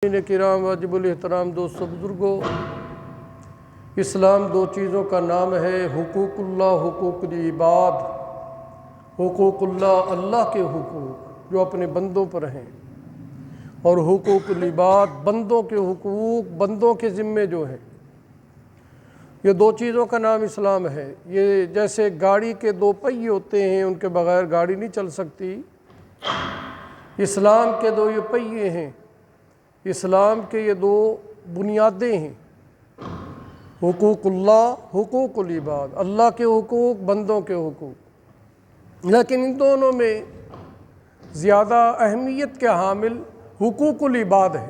کرام واجب الاحترام دوستو بزرگوں، اسلام دو چیزوں کا نام ہے، حقوق اللہ، حقوق العباد۔ حقوق اللہ، اللہ کے حقوق جو اپنے بندوں پر ہیں، اور حقوق العباد، بندوں کے حقوق، بندوں کے ذمے جو ہیں۔ یہ دو چیزوں کا نام اسلام ہے۔ یہ جیسے گاڑی کے دو پہیے ہوتے ہیں، ان کے بغیر گاڑی نہیں چل سکتی، اسلام کے دو یہ پہیے ہیں، اسلام کے یہ دو بنیادیں ہیں، حقوق اللہ، حقوق العباد، اللہ کے حقوق، بندوں کے حقوق۔ لیکن ان دونوں میں زیادہ اہمیت کے حامل حقوق العباد ہے۔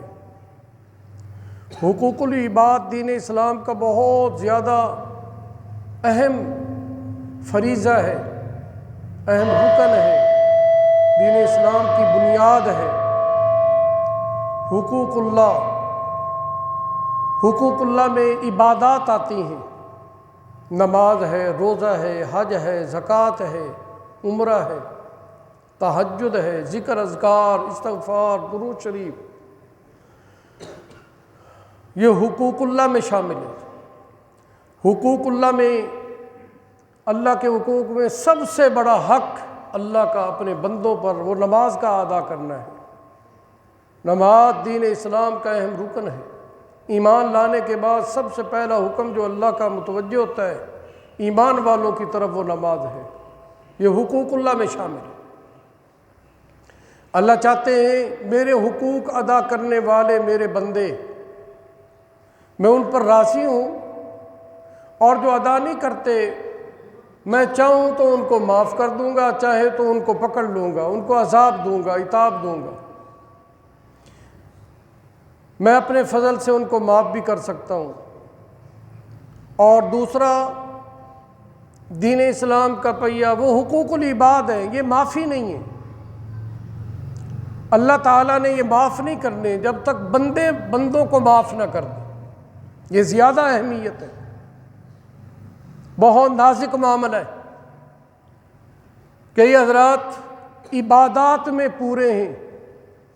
حقوق العباد دین اسلام کا بہت زیادہ اہم فریضہ ہے، اہم رکن ہے، دین اسلام کی بنیاد ہے۔ حقوق اللہ، حقوق اللہ میں عبادات آتی ہیں، نماز ہے، روزہ ہے، حج ہے، زکوٰۃ ہے، عمرہ ہے، تہجد ہے، ذکر اذکار، استغفار، درود شریف، یہ حقوق اللہ میں شامل ہے۔ حقوق اللہ میں، اللہ کے حقوق میں سب سے بڑا حق اللہ کا اپنے بندوں پر وہ نماز کا ادا کرنا ہے۔ نماز دین اسلام کا اہم رکن ہے۔ ایمان لانے کے بعد سب سے پہلا حکم جو اللہ کا متوجہ ہوتا ہے ایمان والوں کی طرف، وہ نماز ہے۔ یہ حقوق اللہ میں شامل ہے۔ اللہ چاہتے ہیں میرے حقوق ادا کرنے والے میرے بندے، میں ان پر راضی ہوں، اور جو ادا نہیں کرتے میں چاہوں تو ان کو معاف کر دوں گا، چاہے تو ان کو پکڑ لوں گا، ان کو عذاب دوں گا، عتاب دوں گا۔ میں اپنے فضل سے ان کو معاف بھی کر سکتا ہوں۔ اور دوسرا، دین اسلام کا پہیہ وہ حقوق العباد ہے، یہ معافی نہیں ہے۔ اللہ تعالیٰ نے یہ معاف نہیں کرنے جب تک بندے بندوں کو معاف نہ کر دیں۔ یہ زیادہ اہمیت ہے، بہت نازک معاملہ ہے کہ یہ حضرات عبادات میں پورے ہیں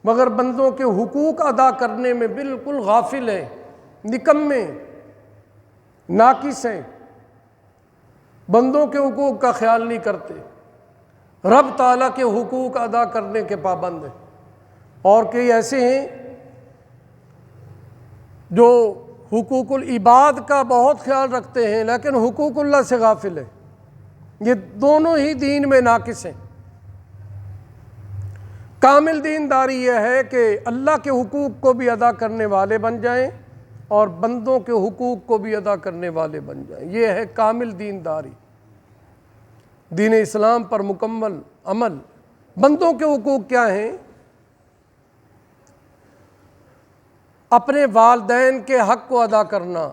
مگر بندوں کے حقوق ادا کرنے میں بالکل غافل ہیں، نکمے، ناقص ہیں، بندوں کے حقوق کا خیال نہیں کرتے، رب تعالیٰ کے حقوق ادا کرنے کے پابند ہیں۔ اور کئی ایسے ہیں جو حقوق العباد کا بہت خیال رکھتے ہیں لیکن حقوق اللہ سے غافل ہیں۔ یہ دونوں ہی دین میں ناقص ہیں۔ کامل دینداری یہ ہے کہ اللہ کے حقوق کو بھی ادا کرنے والے بن جائیں اور بندوں کے حقوق کو بھی ادا کرنے والے بن جائیں۔ یہ ہے کامل دینداری، دین اسلام پر مکمل عمل۔ بندوں کے حقوق کیا ہیں؟ اپنے والدین کے حق کو ادا کرنا،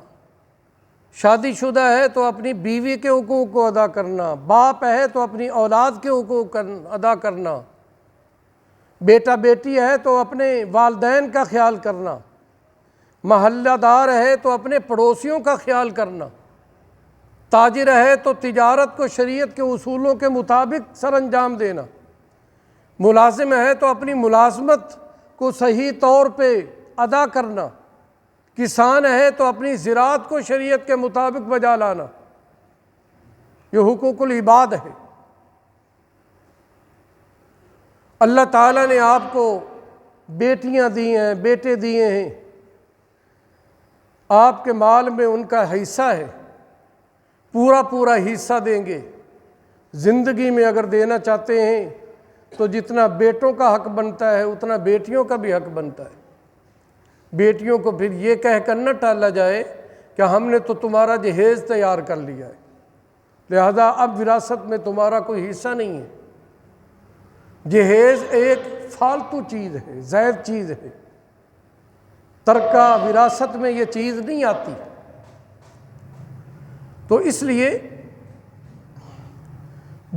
شادی شدہ ہے تو اپنی بیوی کے حقوق کو ادا کرنا، باپ ہے تو اپنی اولاد کے حقوق ادا کرنا، بیٹا بیٹی ہے تو اپنے والدین کا خیال کرنا، محلہ دار ہے تو اپنے پڑوسیوں کا خیال کرنا، تاجر ہے تو تجارت کو شریعت کے اصولوں کے مطابق سر انجام دینا، ملازم ہے تو اپنی ملازمت کو صحیح طور پہ ادا کرنا، کسان ہے تو اپنی زراعت کو شریعت کے مطابق بجا لانا۔ یہ حقوق العباد ہے۔ اللہ تعالیٰ نے آپ کو بیٹیاں دی ہیں، بیٹے دیے ہیں، آپ کے مال میں ان کا حصہ ہے، پورا پورا حصہ دیں گے۔ زندگی میں اگر دینا چاہتے ہیں تو جتنا بیٹوں کا حق بنتا ہے اتنا بیٹیوں کا بھی حق بنتا ہے۔ بیٹیوں کو پھر یہ کہہ کر نہ ٹالا جائے کہ ہم نے تو تمہارا جہیز تیار کر لیا ہے، لہذا اب وراثت میں تمہارا کوئی حصہ نہیں ہے۔ جہیز ایک فالتو چیز ہے، زائد چیز ہے، ترکہ وراثت میں یہ چیز نہیں آتی۔ تو اس لیے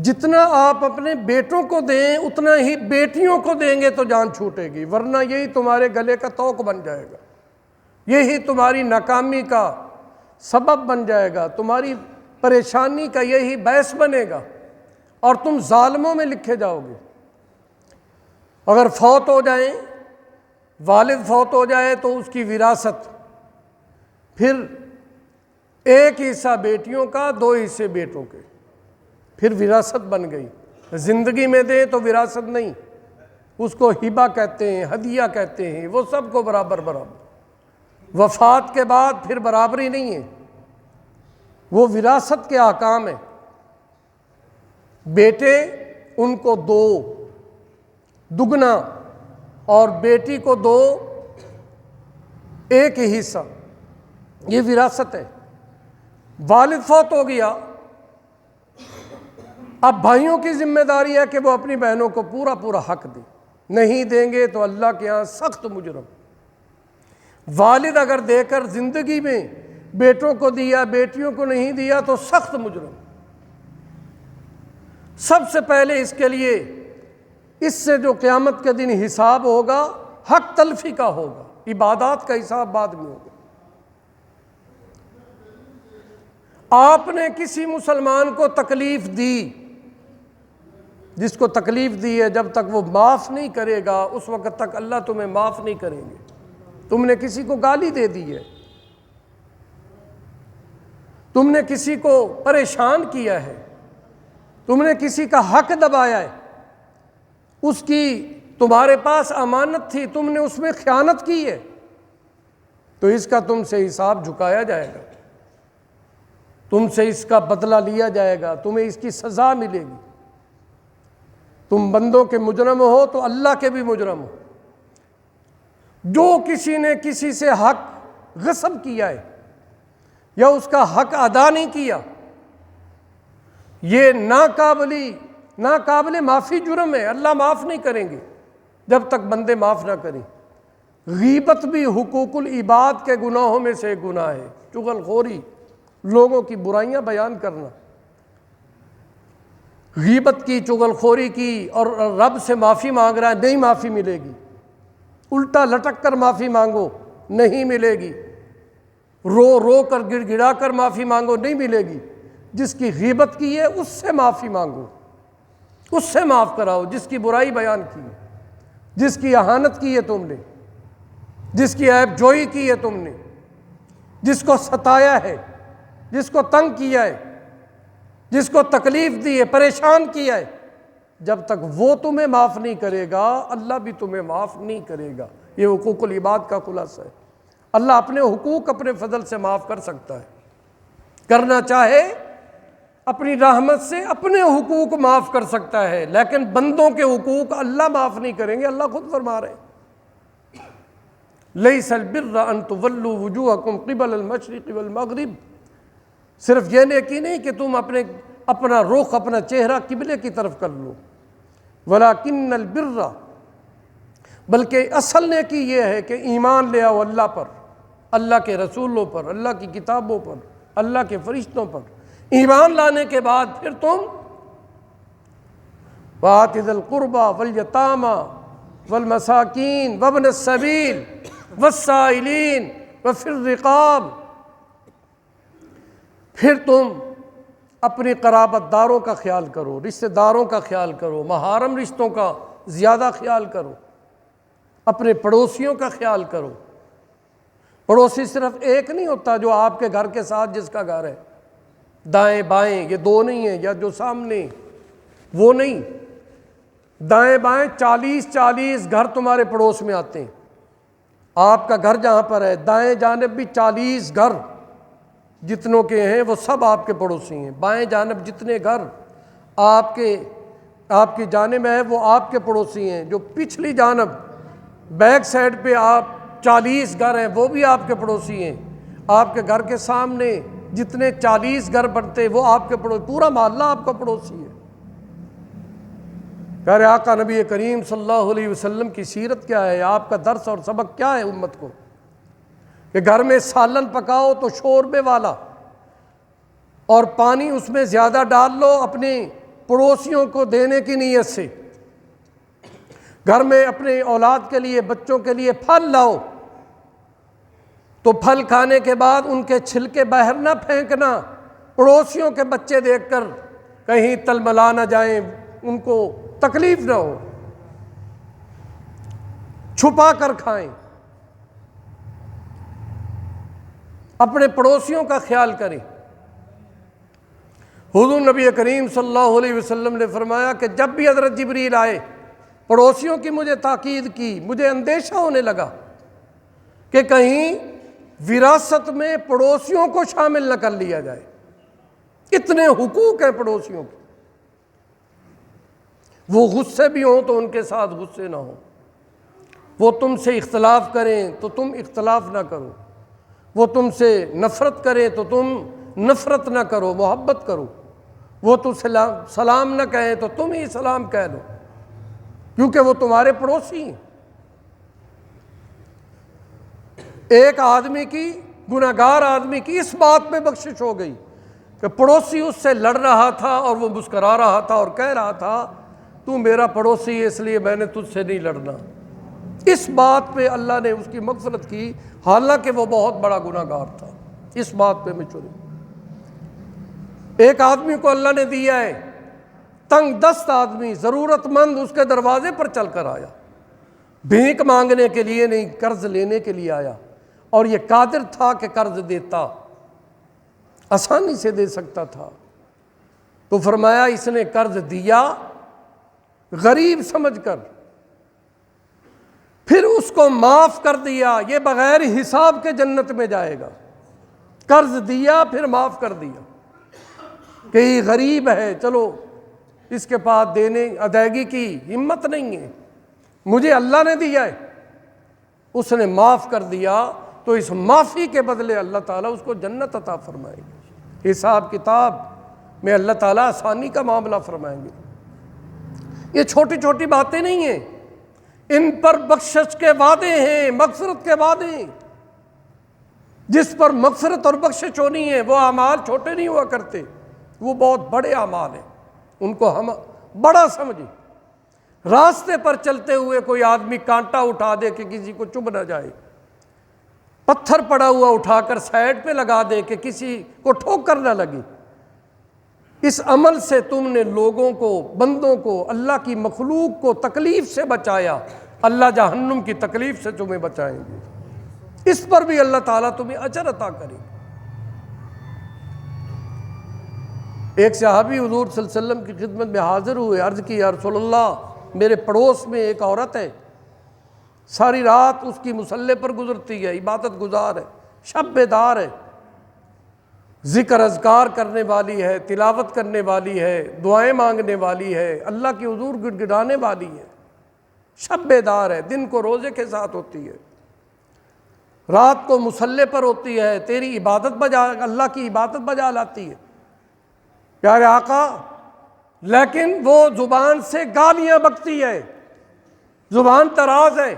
جتنا آپ اپنے بیٹوں کو دیں اتنا ہی بیٹیوں کو دیں گے تو جان چھوٹے گی، ورنہ یہی تمہارے گلے کا طوق بن جائے گا، یہی تمہاری ناکامی کا سبب بن جائے گا، تمہاری پریشانی کا یہی باعث بنے گا، اور تم ظالموں میں لکھے جاؤ گے۔ اگر فوت ہو جائیں والد فوت ہو جائے تو اس کی وراثت، پھر ایک حصہ بیٹیوں کا، 2 حصے بیٹوں کے، پھر وراثت بن گئی۔ زندگی میں دیں تو وراثت نہیں، اس کو ہبہ کہتے ہیں، ہدیہ کہتے ہیں، وہ سب کو برابر برابر۔ وفات کے بعد پھر برابری نہیں ہے، وہ وراثت کے احکام ہیں۔ بیٹے ان کو 2 دگنا، اور بیٹی کو 2 1 حصہ، یہ وراثت ہے۔ والد فوت ہو گیا، اب بھائیوں کی ذمہ داری ہے کہ وہ اپنی بہنوں کو پورا پورا حق دیں، نہیں دیں گے تو اللہ کے ہاں سخت مجرم۔ والد اگر دے کر زندگی میں بیٹوں کو دیا، بیٹیوں کو نہیں دیا تو سخت مجرم۔ سب سے پہلے اس کے لیے، اس سے جو قیامت کے دن حساب ہوگا حق تلفی کا ہوگا، عبادات کا حساب بعد میں ہوگا۔ آپ نے کسی مسلمان کو تکلیف دی، جس کو تکلیف دی ہے، جب تک وہ معاف نہیں کرے گا اس وقت تک اللہ تمہیں معاف نہیں کریں گے۔ تم نے کسی کو گالی دے دی ہے، تم نے کسی کو پریشان کیا ہے، تم نے کسی کا حق دبایا ہے، اس کی تمہارے پاس امانت تھی، تم نے اس میں خیانت کی ہے، تو اس کا تم سے حساب جھکایا جائے گا، تم سے اس کا بدلہ لیا جائے گا، تمہیں اس کی سزا ملے گی۔ تم بندوں کے مجرم ہو تو اللہ کے بھی مجرم ہو۔ جو کسی نے کسی سے حق غصب کیا ہے یا اس کا حق ادا نہیں کیا، یہ ناقابل معافی جرم ہے، اللہ معاف نہیں کریں گے جب تک بندے معاف نہ کریں۔ غیبت بھی حقوق العباد کے گناہوں میں سے ایک گناہ ہے، چغل خوری، لوگوں کی برائیاں بیان کرنا۔ غیبت کی، چغل خوری کی، اور رب سے معافی مانگ رہا ہے، نہیں معافی ملے گی۔ الٹا لٹک کر معافی مانگو، نہیں ملے گی۔ رو رو کر گڑ گڑا کر معافی مانگو، نہیں ملے گی۔ جس کی غیبت کی ہے اس سے معافی مانگو، اس سے معاف کراؤ، جس کی برائی بیان کی ہے، جس کی اہانت کی ہے تم نے، جس کی عیب جوئی کی ہے تم نے، جس کو ستایا ہے، جس کو تنگ کیا ہے، جس کو تکلیف دی ہے، پریشان کیا ہے، جب تک وہ تمہیں معاف نہیں کرے گا اللہ بھی تمہیں معاف نہیں کرے گا۔ یہ حقوق العباد کا خلاصہ ہے۔ اللہ اپنے حقوق اپنے فضل سے معاف کر سکتا ہے، کرنا چاہے اپنی رحمت سے اپنے حقوق معاف کر سکتا ہے، لیکن بندوں کے حقوق اللہ معاف نہیں کریں گے۔ اللہ خود فرما رہے ہیں لیس البر ان تولوا وجوہکم قبل المشرق والمغرب، صرف یہ نیکی نہیں کہ تم اپنا رخ، اپنا چہرہ قبلے کی طرف کر لو، ولیکن البر، بلکہ اصل نیکی یہ ہے کہ ایمان لے آؤ اللہ پر، اللہ کے رسولوں پر، اللہ کی کتابوں پر، اللہ کے فرشتوں پر۔ ایمان لانے کے بعد پھر تم وآت ذی القربى والیتامى والمساکین وابن السبیل والسائلین وفی الرقاب، پھر تم اپنی قرابت داروں کا خیال کرو، رشتہ داروں کا خیال کرو، محارم رشتوں کا زیادہ خیال کرو، اپنے پڑوسیوں کا خیال کرو۔ پڑوسی صرف ایک نہیں ہوتا جو آپ کے گھر کے ساتھ جس کا گھر ہے، دائیں بائیں یہ 2 نہیں ہیں، یا جو سامنے وہ نہیں، دائیں بائیں 40 گھر تمہارے پڑوس میں آتے ہیں۔ آپ کا گھر جہاں پر ہے دائیں جانب بھی 40 گھر جتنوں کے ہیں وہ سب آپ کے پڑوسی ہیں، بائیں جانب جتنے گھر آپ کی جانب ہے وہ آپ کے پڑوسی ہیں، جو پچھلی جانب بیک سائڈ پہ آپ 40 گھر ہیں وہ بھی آپ کے پڑوسی ہیں، آپ کے گھر کے سامنے جتنے 40 گھر بنتے وہ آپ کے پڑوسی، پورا محلہ آپ کا پڑوسی ہے۔ پیارے آقا نبی کریم صلی اللہ علیہ وسلم کی سیرت کیا ہے، آپ کا درس اور سبق کیا ہے امت کو، کہ گھر میں سالن پکاؤ تو شوربے والا، اور پانی اس میں زیادہ ڈال لو اپنے پڑوسیوں کو دینے کی نیت سے۔ گھر میں اپنے اولاد کے لیے، بچوں کے لیے پھل لاؤ تو پھل کھانے کے بعد ان کے چھلکے باہر نہ پھینکنا، پڑوسیوں کے بچے دیکھ کر کہیں تلملا نہ جائیں، ان کو تکلیف نہ ہو، چھپا کر کھائیں۔ اپنے پڑوسیوں کا خیال کریں۔ حضور نبی کریم صلی اللہ علیہ وسلم نے فرمایا کہ جب بھی حضرت جبریل آئے، پڑوسیوں کی مجھے تاکید کی، مجھے اندیشہ ہونے لگا کہ کہیں وراثت میں پڑوسیوں کو شامل نہ کر لیا جائے۔ اتنے حقوق ہیں پڑوسیوں کے، وہ غصے بھی ہوں تو ان کے ساتھ غصے نہ ہوں، وہ تم سے اختلاف کریں تو تم اختلاف نہ کرو، وہ تم سے نفرت کریں تو تم نفرت نہ کرو، محبت کرو، وہ تو سلام نہ کہیں تو تم ہی سلام کہہ لو، کیونکہ وہ تمہارے پڑوسی ہیں۔ ایک آدمی کی، گناہگار آدمی کی اس بات پہ بخشش ہو گئی کہ پڑوسی اس سے لڑ رہا تھا اور وہ مسکرا رہا تھا اور کہہ رہا تھا تو میرا پڑوسی ہے اس لیے میں نے تجھ سے نہیں لڑنا۔ اس بات پہ اللہ نے اس کی مغفرت کی، حالانکہ وہ بہت بڑا گناہگار تھا۔ اس بات پہ میں چلی۔ ایک آدمی کو اللہ نے دیا ہے، تنگ دست آدمی، ضرورت مند، اس کے دروازے پر چل کر آیا، بھیک مانگنے کے لیے نہیں، قرض لینے کے لیے آیا، اور یہ قادر تھا کہ قرض دیتا، آسانی سے دے سکتا تھا، تو فرمایا اس نے قرض دیا غریب سمجھ کر، پھر اس کو معاف کر دیا، یہ بغیر حساب کے جنت میں جائے گا۔ قرض دیا پھر معاف کر دیا کہ یہ غریب ہے، چلو اس کے پاس دینے ادائیگی کی ہمت نہیں ہے، مجھے اللہ نے دیا ہے، اس نے معاف کر دیا، تو اس معافی کے بدلے اللہ تعالیٰ اس کو جنت عطا فرمائے گے۔ حساب کتاب میں اللہ تعالیٰ آسانی کا معاملہ فرمائیں گے۔ یہ چھوٹی چھوٹی باتیں نہیں ہیں، ان پر بخشش کے وعدے ہیں، مغفرت کے وعدے ہیں۔ جس پر مغفرت اور بخشش ہونی ہے وہ اعمال چھوٹے نہیں ہوا کرتے، وہ بہت بڑے اعمال ہیں، ان کو ہم بڑا سمجھیں۔ راستے پر چلتے ہوئے کوئی آدمی کانٹا اٹھا دے کہ کسی کو چبھ نہ جائے، پتھر پڑا ہوا اٹھا کر سائڈ پہ لگا دے کہ کسی کو ٹھوکر نہ لگے، اس عمل سے تم نے لوگوں کو، بندوں کو، اللہ کی مخلوق کو تکلیف سے بچایا، اللہ جہنم کی تکلیف سے تمہیں بچائیں گے، اس پر بھی اللہ تعالیٰ تمہیں اجر عطا کرے گا۔ ایک صحابی حضور صلی اللہ علیہ وسلم کی خدمت میں حاضر ہوئے، عرض کی یا رسول اللہ، میرے پڑوس میں ایک عورت ہے، ساری رات اس کی مصلے پر گزرتی ہے، عبادت گزار ہے، شب بیدار ہے، ذکر اذکار کرنے والی ہے، تلاوت کرنے والی ہے، دعائیں مانگنے والی ہے، اللہ کی حضور گڑگڑانے والی ہے، شب بیدار ہے، دن کو روزے کے ساتھ ہوتی ہے، رات کو مصلے پر ہوتی ہے، تیری عبادت بجا، اللہ کی عبادت بجا لاتی ہے، پیارے آقا، لیکن وہ زبان سے گالیاں بکتی ہے، زبان تراز ہے،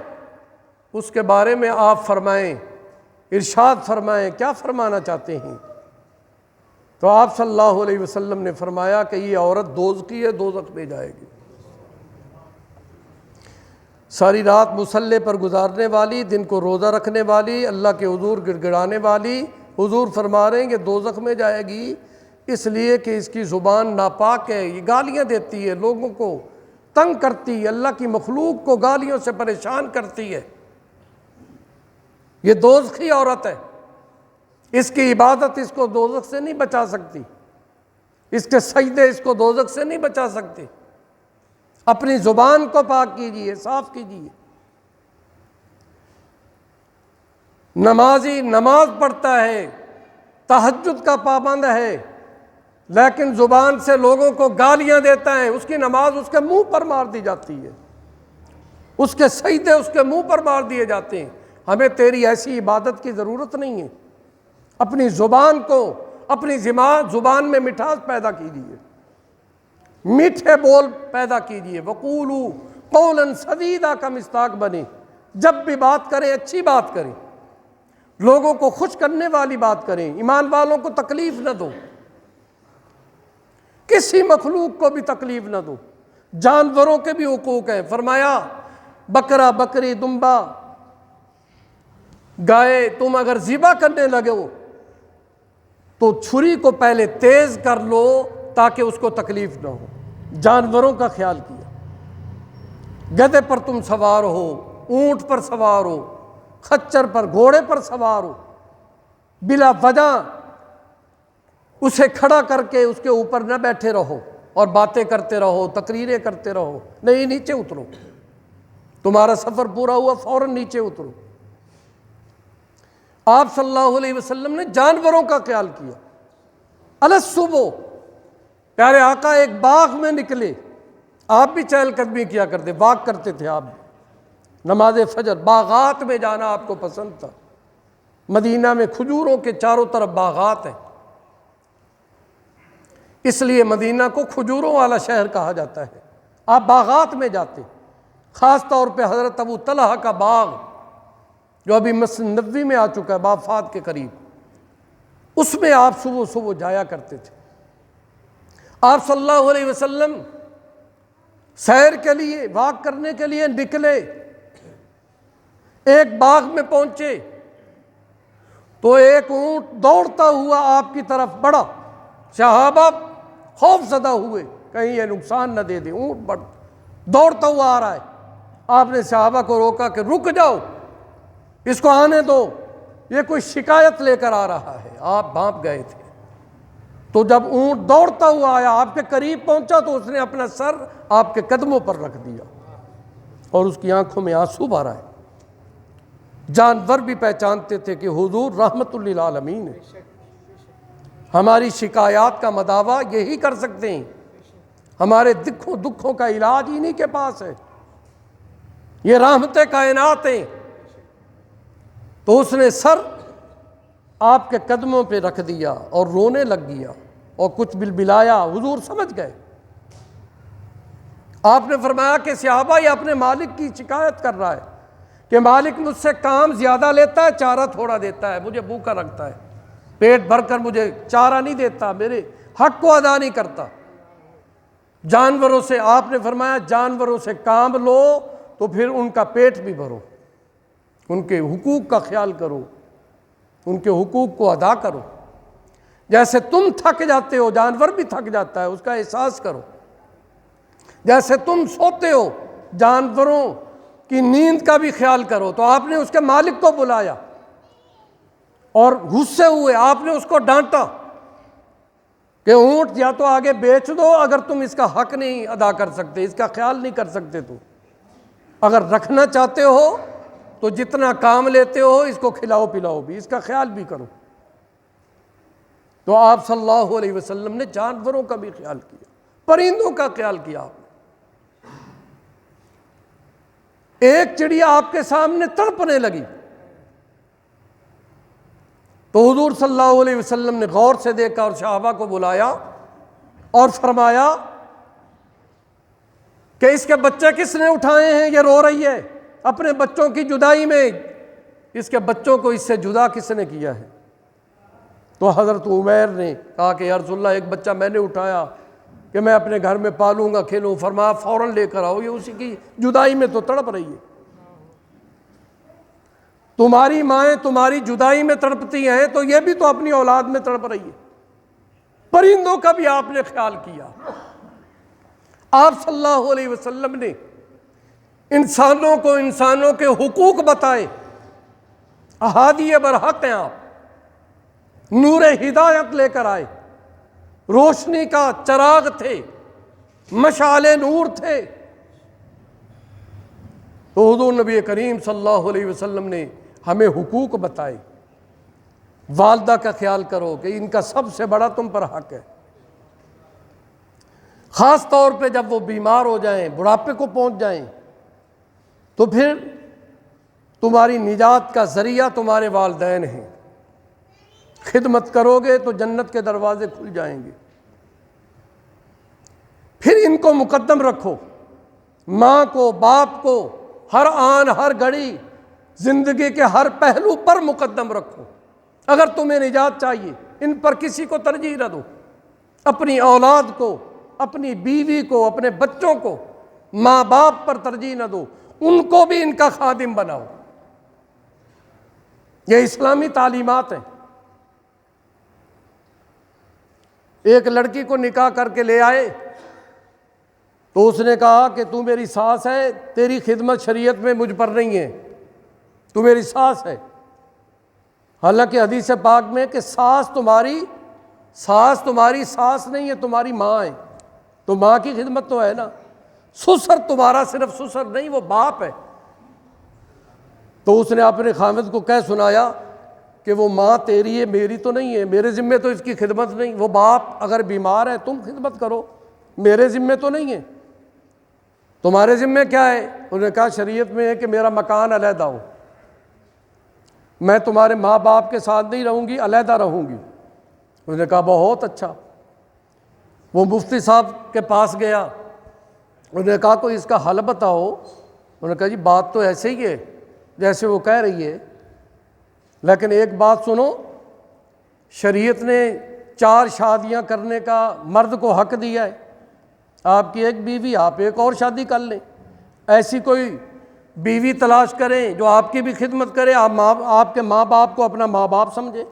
اس کے بارے میں آپ فرمائیں، ارشاد فرمائیں، کیا فرمانا چاہتے ہیں؟ تو آپ صلی اللہ علیہ وسلم نے فرمایا کہ یہ عورت دوزخی ہے، دوزخ میں جائے گی۔ ساری رات مصلے پر گزارنے والی، دن کو روزہ رکھنے والی، اللہ کے حضور گڑگڑانے والی، حضور فرما رہے ہیں کہ دوزخ میں جائے گی، اس لیے کہ اس کی زبان ناپاک ہے، یہ گالیاں دیتی ہے، لوگوں کو تنگ کرتی ہے، اللہ کی مخلوق کو گالیوں سے پریشان کرتی ہے، یہ دوزخی عورت ہے، اس کی عبادت اس کو دوزخ سے نہیں بچا سکتی، اس کے سجدے اس کو دوزخ سے نہیں بچا سکتے۔ اپنی زبان کو پاک کیجیے، صاف کیجیے۔ نمازی نماز پڑھتا ہے، تہجد کا پابند ہے، لیکن زبان سے لوگوں کو گالیاں دیتا ہے، اس کی نماز اس کے منہ پر مار دی جاتی ہے، اس کے سجدے اس کے منہ پر مار دیے جاتے ہیں۔ ہمیں تیری ایسی عبادت کی ضرورت نہیں ہے، اپنی زبان کو، اپنی زبان میں مٹھاس پیدا کیجیے، میٹھے بول پیدا کیجیے، وقولوا قولا سدیدا کا مصداق بنے، جب بھی بات کریں اچھی بات کریں، لوگوں کو خوش کرنے والی بات کریں، ایمان والوں کو تکلیف نہ دو، کسی مخلوق کو بھی تکلیف نہ دو، جانوروں کے بھی حقوق ہیں، فرمایا بکرا، بکری، دمبا، گائے تم اگر ذبح کرنے لگے ہو تو چھری کو پہلے تیز کر لو تاکہ اس کو تکلیف نہ ہو۔ جانوروں کا خیال کیا، گدھے پر تم سوار ہو، اونٹ پر سوار ہو، خچر پر، گھوڑے پر سوار ہو، بلا وجہ اسے کھڑا کر کے اس کے اوپر نہ بیٹھے رہو اور باتیں کرتے رہو، تقریریں کرتے رہو، نہیں، نیچے اترو، تمہارا سفر پورا ہوا فوراً نیچے اترو۔ آپ صلی اللہ علیہ وسلم نے جانوروں کا خیال کیا۔ الصبح پیارے آقا ایک باغ میں نکلے، آپ بھی چہل قدمی کیا کرتے، واک کرتے تھے آپ بھی، نماز فجر، باغات میں جانا آپ کو پسند تھا۔ مدینہ میں کھجوروں کے چاروں طرف باغات ہیں، اس لیے مدینہ کو کھجوروں والا شہر کہا جاتا ہے۔ آپ باغات میں جاتے، خاص طور پہ حضرت ابو طلحہ کا باغ جو ابھی مسجد نبوی میں آ چکا ہے، باب فات کے قریب، اس میں آپ صبح صبح جایا کرتے تھے۔ آپ صلی اللہ علیہ وسلم سیر کے لیے، واک کرنے کے لیے نکلے، ایک باغ میں پہنچے تو ایک اونٹ دوڑتا ہوا آپ کی طرف بڑھا۔ صحابہ خوف زدہ ہوئے، کہیں یہ نقصان نہ دے دے، اونٹ دوڑتا ہوا آ رہا ہے۔ آپ نے صحابہ کو روکا کہ رک جاؤ، اس کو آنے دو، یہ کوئی شکایت لے کر آ رہا ہے۔ آپ بھانپ گئے تھے۔ تو جب اونٹ دوڑتا ہوا آیا، آپ کے قریب پہنچا تو اس نے اپنا سر آپ کے قدموں پر رکھ دیا اور اس کی آنکھوں میں آنسو بھر آئے۔ جانور بھی پہچانتے تھے کہ حضور رحمت للعالمین ہے، ہماری شکایات کا مداوع یہی کر سکتے ہیں، ہمارے دکھوں کا علاج انہی کے پاس ہے، یہ رحمت کائنات ہیں۔ تو اس نے سر آپ کے قدموں پہ رکھ دیا اور رونے لگ گیا اور کچھ بلبلایا۔ حضور سمجھ گئے۔ آپ نے فرمایا کہ صحابہ یہ اپنے مالک کی شکایت کر رہا ہے کہ مالک مجھ سے کام زیادہ لیتا ہے، چارہ تھوڑا دیتا ہے، مجھے بھوکا رکھتا ہے، پیٹ بھر کر مجھے چارہ نہیں دیتا، میرے حق کو ادا نہیں کرتا۔ جانوروں سے آپ نے فرمایا جانوروں سے کام لو تو پھر ان کا پیٹ بھی بھرو، ان کے حقوق کا خیال کرو، ان کے حقوق کو ادا کرو۔ جیسے تم تھک جاتے ہو جانور بھی تھک جاتا ہے، اس کا احساس کرو۔ جیسے تم سوتے ہو جانوروں کی نیند کا بھی خیال کرو۔ تو آپ نے اس کے مالک کو بلایا اور غصے ہوئے آپ نے اس کو ڈانٹا کہ اونٹ یا تو آگے بیچ دو اگر تم اس کا حق نہیں ادا کر سکتے، اس کا خیال نہیں کر سکتے، تو اگر رکھنا چاہتے ہو تو جتنا کام لیتے ہو اس کو کھلاؤ پلاؤ بھی، اس کا خیال بھی کرو۔ تو آپ صلی اللہ علیہ وسلم نے جانوروں کا بھی خیال کیا، پرندوں کا خیال کیا۔ آپ نے ایک چڑیا آپ کے سامنے تڑپنے لگی تو حضور صلی اللہ علیہ وسلم نے غور سے دیکھا اور صحابہ کو بلایا اور فرمایا کہ اس کے بچے کس نے اٹھائے ہیں، یہ رو رہی ہے اپنے بچوں کی جدائی میں، اس کے بچوں کو اس سے جدا کس نے کیا ہے؟ تو حضرت عمیر نے کہا کہ یا رسول اللہ ایک بچہ میں نے اٹھایا کہ میں اپنے گھر میں پالوں گا کھیلوں۔ فرمایا فوراً لے کر آؤ، یہ اسی کی جدائی میں تو تڑپ رہی ہے۔ تمہاری مائیں تمہاری جدائی میں تڑپتی ہیں تو یہ بھی تو اپنی اولاد میں تڑپ رہی ہے۔ پرندوں کا بھی آپ نے خیال کیا۔ آپ صلی اللہ علیہ وسلم نے انسانوں کو انسانوں کے حقوق بتائے۔ احادی برحق ہیں، آپ نور ہدایت لے کر آئے، روشنی کا چراغ تھے، مشعل نور تھے۔ تو حضور نبی کریم صلی اللہ علیہ وسلم نے ہمیں حقوق بتائے۔ والدہ کا خیال کرو کہ ان کا سب سے بڑا تم پر حق ہے، خاص طور پہ جب وہ بیمار ہو جائیں، بڑھاپے کو پہنچ جائیں، تو پھر تمہاری نجات کا ذریعہ تمہارے والدین ہیں۔ خدمت کرو گے تو جنت کے دروازے کھل جائیں گے۔ پھر ان کو مقدم رکھو، ماں کو، باپ کو، ہر آن ہر گھڑی زندگی کے ہر پہلو پر مقدم رکھو۔ اگر تمہیں نجات چاہیے ان پر کسی کو ترجیح نہ دو، اپنی اولاد کو، اپنی بیوی کو، اپنے بچوں کو، ماں باپ پر ترجیح نہ دو، ان کو بھی ان کا خادم بناؤ۔ یہ اسلامی تعلیمات ہیں۔ ایک لڑکی کو نکاح کر کے لے آئے تو اس نے کہا کہ تو میری ساس ہے، تیری خدمت شریعت میں مجھ پر نہیں ہے، تو میری ساس ہے۔ حالانکہ حدیث پاک میں کہ ساس تمہاری ساس نہیں ہے، تمہاری ماں ہے، تو ماں کی خدمت تو ہے نا۔ سسر تمہارا صرف سسر نہیں، وہ باپ ہے۔ تو اس نے اپنے خامد کو کہہ سنایا کہ وہ ماں تیری ہے، میری تو نہیں ہے، میرے ذمے تو اس کی خدمت نہیں۔ وہ باپ اگر بیمار ہے تم خدمت کرو، میرے ذمے تو نہیں ہے۔ تمہارے ذمے کیا ہے؟ انہوں نے کہا شریعت میں ہے کہ میرا مکان علیحدہ ہو، میں تمہارے ماں باپ کے ساتھ نہیں رہوں گی، علیحدہ رہوں گی۔ انہوں نے کہا بہت اچھا۔ وہ مفتی صاحب کے پاس گیا، انہوں نے کہا کوئی اس کا حل بتاؤ۔ انہوں نے کہا جی بات تو ایسے ہی ہے جیسے وہ کہہ رہی ہے، لیکن ایک بات سنو، شریعت نے 4 شادیاں کرنے کا مرد کو حق دیا ہے۔ آپ کی ایک بیوی، آپ ایک اور شادی کر لیں، ایسی کوئی بیوی تلاش کریں جو آپ کی بھی خدمت کرے، آپ کے ماں باپ کو اپنا ماں باپ سمجھے،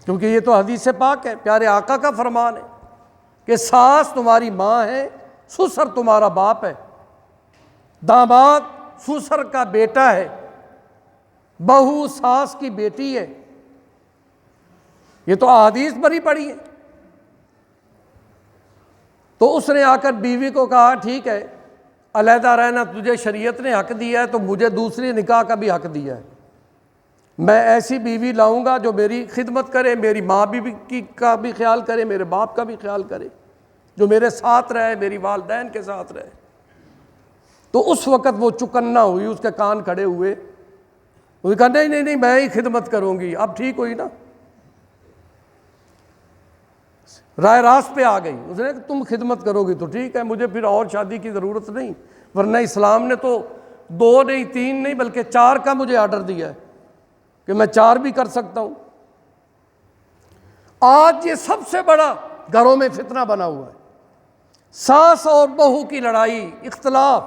کیونکہ یہ تو حدیث پاک ہے، پیارے آقا کا فرمان ہے کہ ساس تمہاری ماں ہے، سسر تمہارا باپ ہے، داماد سسر کا بیٹا ہے، بہو ساس کی بیٹی ہے۔ یہ تو احادیث بھری پڑی ہے۔ تو اس نے آ کر بیوی کو کہا ٹھیک ہے، علیحدہ رہنا تجھے شریعت نے حق دیا ہے، تو مجھے دوسری نکاح کا بھی حق دیا ہے۔ میں ایسی بیوی لاؤں گا جو میری خدمت کرے، میری ماں کا بھی خیال کرے، میرے باپ کا بھی خیال کرے، جو میرے ساتھ رہے، میری والدین کے ساتھ رہے۔ تو اس وقت وہ چکنا ہوئی، اس کے کان کھڑے ہوئے، اس نے کہا نہیں میں ہی خدمت کروں گی۔ اب ٹھیک ہوئی نا، رائے راست پہ آ گئی۔ اس نے کہا تم خدمت کرو گی تو ٹھیک ہے، مجھے پھر اور شادی کی ضرورت نہیں، ورنہ اسلام نے تو 2 نہیں 3 نہیں بلکہ 4 کا مجھے آرڈر دیا ہے کہ میں 4 بھی کر سکتا ہوں۔ آج یہ سب سے بڑا گھروں میں فتنہ بنا ہوا ہے، ساس اور بہو کی لڑائی، اختلاف۔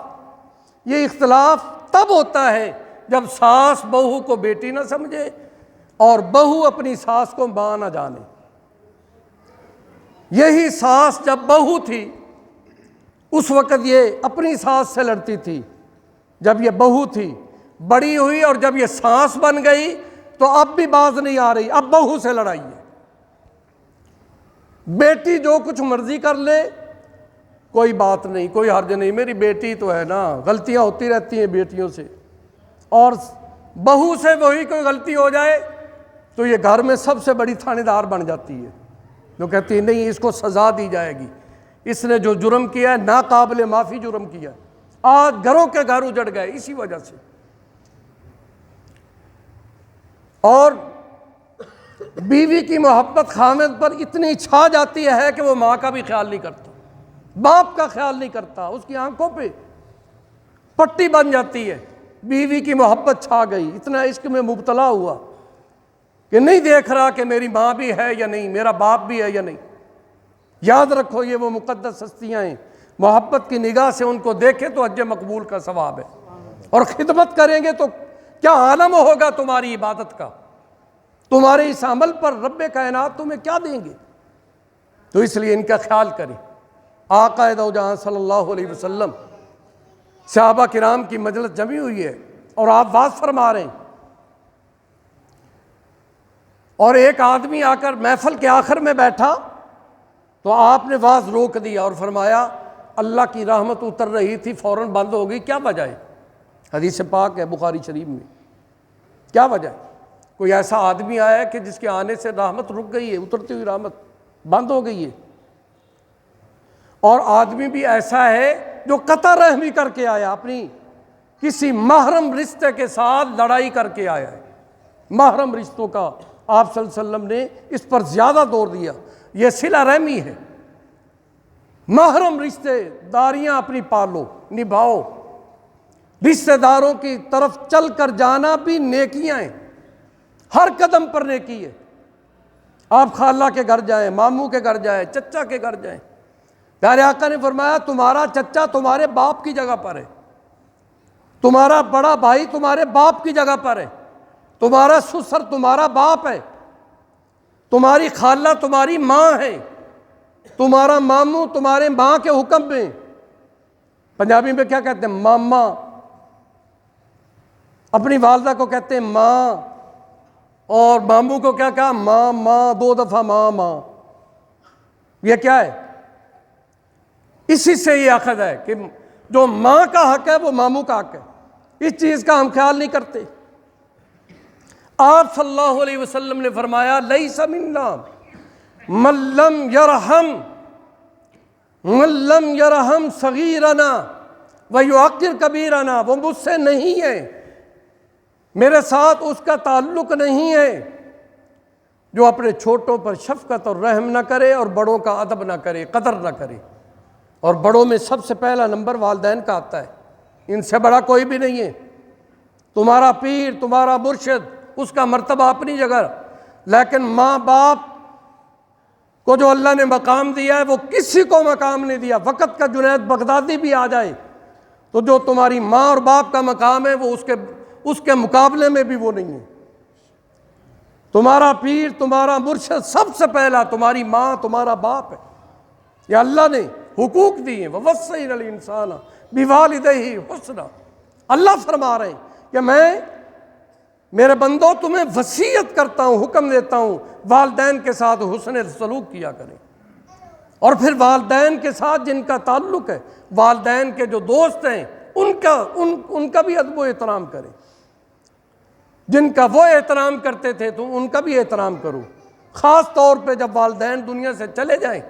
یہ اختلاف تب ہوتا ہے جب ساس بہو کو بیٹی نہ سمجھے اور بہو اپنی ساس کو ماں نہ جانے۔ یہی ساس جب بہو تھی اس وقت یہ اپنی ساس سے لڑتی تھی، جب یہ بہو تھی بڑی ہوئی اور جب یہ ساس بن گئی تو اب بھی باز نہیں آ رہی، اب بہو سے لڑائی ہے۔ بیٹی جو کچھ مرضی کر لے کوئی بات نہیں، کوئی حرج نہیں، میری بیٹی تو ہے نا، غلطیاں ہوتی رہتی ہیں بیٹیوں سے، اور بہو سے وہی کوئی غلطی ہو جائے تو یہ گھر میں سب سے بڑی تھانے دار بن جاتی ہے، جو کہتی ہے نہیں اس کو سزا دی جائے گی، اس نے جو جرم کیا ہے ناقابل معافی جرم کیا ہے۔ آج گھروں کے گھر اجڑ گئے اسی وجہ سے۔ اور بیوی کی محبت خامد پر اتنی چھا جاتی ہے کہ وہ ماں کا بھی خیال نہیں کرتا، باپ کا خیال نہیں کرتا، اس کی آنکھوں پہ پٹی بن جاتی ہے۔ بیوی کی محبت چھا گئی، اتنا عشق میں مبتلا ہوا کہ نہیں دیکھ رہا کہ میری ماں بھی ہے یا نہیں، میرا باپ بھی ہے یا نہیں۔ یاد رکھو یہ وہ مقدس ہستیاں ہیں، محبت کی نگاہ سے ان کو دیکھیں تو حج مقبول کا ثواب ہے، اور خدمت کریں گے تو کیا عالم ہوگا تمہاری عبادت کا، تمہارے اس عمل پر رب کائنات تمہیں کیا دیں گے۔ تو اس لیے ان کا خیال کریں۔ آقا دو جہاں صلی اللہ علیہ وسلم، صحابہ کرام کی مجلس جمی ہوئی ہے اور آپ واعظ فرما رہے ہیں، اور ایک آدمی آ کر محفل کے آخر میں بیٹھا تو آپ نے واعظ روک دیا اور فرمایا اللہ کی رحمت اتر رہی تھی فوراً بند ہو گئی، کیا وجہ ہے؟ حدیث پاک ہے بخاری شریف میں، کیا وجہ ہے؟ کوئی ایسا آدمی آیا ہے کہ جس کے آنے سے رحمت رک گئی ہے، اترتی ہوئی رحمت بند ہو گئی ہے؟ اور آدمی بھی ایسا ہے جو قطع رحمی کر کے آیا، اپنی کسی محرم رشتے کے ساتھ لڑائی کر کے آیا ہے۔ محرم رشتوں کا آپ صلی اللہ علیہ وسلم نے اس پر زیادہ زور دیا، یہ صلہ رحمی ہے۔ محرم رشتے داریاں اپنی پالو، نبھاؤ، رشتے داروں کی طرف چل کر جانا بھی نیکیاں ہیں، ہر قدم پر نیکی ہے۔ آپ خالہ کے گھر جائیں، ماموں کے گھر جائیں، چچا کے گھر جائیں، پیارے آقا نے فرمایا تمہارا چچا تمہارے باپ کی جگہ پر ہے، تمہارا بڑا بھائی تمہارے باپ کی جگہ پر ہے، تمہارا سسر تمہارا باپ ہے، تمہاری خالہ تمہاری ماں ہے، تمہارا ماموں تمہارے ماں کے حکم میں، پنجابی میں کیا کہتے ہیں ماما، اپنی والدہ کو کہتے ہیں ماں، اور ماموں کو کیا کہا؟ ماں ماں، 2 دفعہ ماں ماں. یہ کیا ہے؟ اسی سے یہ اخذ ہے کہ جو ماں کا حق ہے وہ ماموں کا حق ہے. اس چیز کا ہم خیال نہیں کرتے. آپ صلی اللہ علیہ وسلم نے فرمایا لیس منا من لم یرحم صغیرنا ویعقر کبیرنا. وہ مجھ سے نہیں ہے، میرے ساتھ اس کا تعلق نہیں ہے جو اپنے چھوٹوں پر شفقت اور رحم نہ کرے اور بڑوں کا ادب نہ کرے، قدر نہ کرے. اور بڑوں میں سب سے پہلا نمبر والدین کا آتا ہے. ان سے بڑا کوئی بھی نہیں ہے. تمہارا پیر، تمہارا مرشد، اس کا مرتبہ اپنی جگہ، لیکن ماں باپ کو جو اللہ نے مقام دیا ہے وہ کسی کو مقام نہیں دیا. وقت کا جنید بغدادی بھی آ جائے تو جو تمہاری ماں اور باپ کا مقام ہے وہ اس کے مقابلے میں بھی وہ نہیں ہے. تمہارا پیر، تمہارا مرشد، سب سے پہلا تمہاری ماں، تمہارا باپ ہے. یہ اللہ نے حقوق دیے ہیں. وَوَصَّيْنَا الْإِنسَانَ بِوَالِدَيْهِ حُسْنًا. اللہ فرما رہے ہیں کہ میں میرے بندوں تمہیں وصیت کرتا ہوں، حکم دیتا ہوں والدین کے ساتھ حسن سلوک کیا کریں. اور پھر والدین کے ساتھ جن کا تعلق ہے، والدین کے جو دوست ہیں ان کا بھی ادب و احترام کریں. جن کا وہ احترام کرتے تھے تو ان کا بھی احترام کرو. خاص طور پہ جب والدین دنیا سے چلے جائیں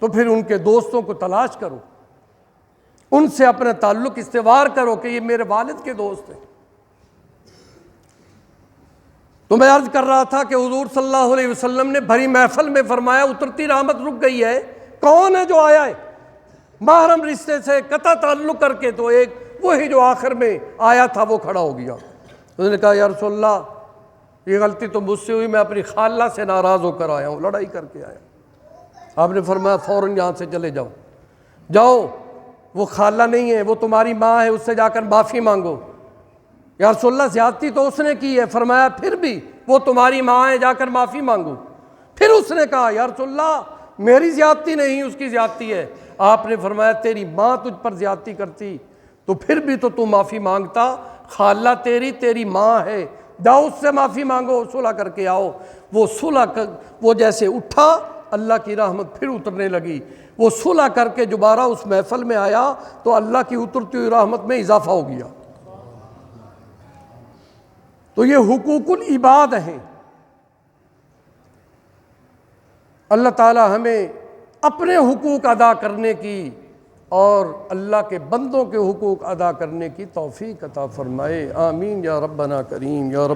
تو پھر ان کے دوستوں کو تلاش کرو، ان سے اپنا تعلق استوار کرو کہ یہ میرے والد کے دوست ہیں. تو میں عرض کر رہا تھا کہ حضور صلی اللہ علیہ وسلم نے بھری محفل میں فرمایا اترتی رحمت رک گئی ہے. کون ہے جو آیا ہے محرم رشتے سے قطع تعلق کر کے؟ تو ایک وہی جو آخر میں آیا تھا وہ کھڑا ہو گیا. اس نے کہا یا رسول اللہ یہ غلطی تو مجھ سے ہوئی، میں اپنی خالہ سے ناراض ہو کر آیا ہوں، لڑائی کر کے آیا. آپ نے فرمایا فوراً یہاں سے چلے جاؤ. جاؤ، وہ خالہ نہیں ہے، وہ تمہاری ماں ہے، اس سے جا کر معافی مانگو. یا رسول اللہ زیادتی تو اس نے کی ہے. فرمایا پھر بھی وہ تمہاری ماں ہے، جا کر معافی مانگو. پھر اس نے کہا یا رسول اللہ میری زیادتی نہیں، اس کی زیادتی ہے. آپ نے فرمایا تیری ماں تجھ پر زیادتی کرتی تو پھر بھی تو معافی مانگتا. خالہ تیری ماں ہے، جاؤ اس سے معافی مانگو، صلح کر کے آؤ. وہ صلح وہ جیسے اٹھا اللہ کی رحمت پھر اترنے لگی. وہ صلح کر کے دوبارہ اس محفل میں آیا تو اللہ کی اترتی ہوئی رحمت میں اضافہ ہو گیا. تو یہ حقوق العباد ہیں. اللہ تعالی ہمیں اپنے حقوق ادا کرنے کی اور اللہ کے بندوں کے حقوق ادا کرنے کی توفیق عطا فرمائے. آمین یا ربنا کریم یا رب.